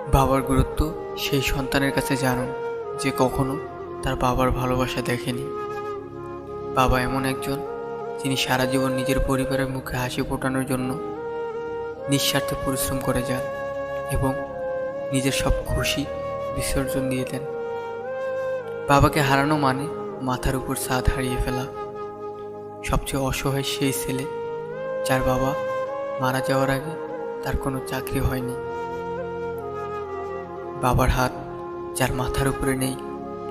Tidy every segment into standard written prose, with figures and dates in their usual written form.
বাবার গুরুত্ব সেই সন্তানের কাছে জানুন যে কখনো তার বাবার ভালোবাসা দেখেনি। বাবা এমন একজন যিনি সারা জীবন নিজের পরিবারের মুখে হাসি ফোটানোর জন্য নিঃস্বার্থে পরিশ্রম করে যান এবং নিজের সব খুশি বিসর্জন দিয়ে দেন। বাবাকে হারানো মানে মাথার উপর ছাদ হারিয়ে ফেলা। সবচেয়ে অসহায় সেই ছেলে যার বাবা মারা যাওয়ার আগে তার কোনো চাকরি হয়নি। বাবার হাত যার মাথার উপরে নেই,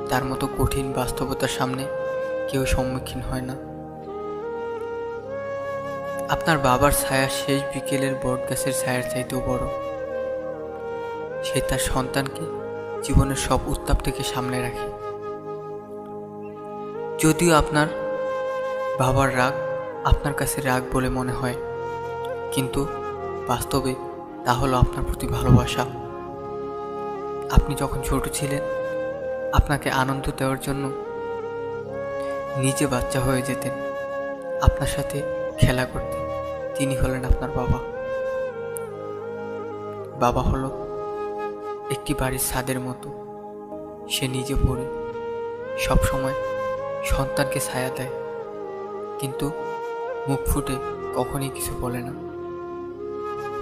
তার মতো কঠিন বাস্তবতার সামনে কেউ সম্মুখীন হয় না। আপনার বাবার ছায়া শেষ বিকেলের বটগাছের ছায়ার চাইতেও বড়। সে তার সন্তানকে জীবনের সব উত্তাপ থেকে সামনে রাখে। যদিও আপনার বাবার রাগ আপনার কাছে রাগ বলে মনে হয়, কিন্তু বাস্তবে তা হলো আপনার প্রতি ভালোবাসা। আপনি যখন ছোট ছিলেন, আপনাকে আনন্দ দেওয়ার জন্য নিজে বাচ্চা হয়ে যেতেন, আপনার সাথে খেলা করতেন। তিনি হলেন আপনার বাবা। বাবা হলো একটি বাড়ির ছাদের মতো। সে নিজে পড়ে সবসময় সন্তানকে ছায়া দেয়, কিন্তু মুখ ফুটে কখনই কিছু বলে না।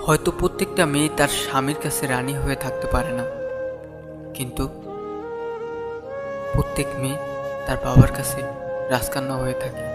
হয়তো প্রত্যেকটা মেয়ে তার স্বামীর কাছে রানী হয়ে থাকতে পারে না, কিন্তু প্রত্যেক মেয়ে তার বাবার কাছে রাজকন্যা হয়ে থাকে।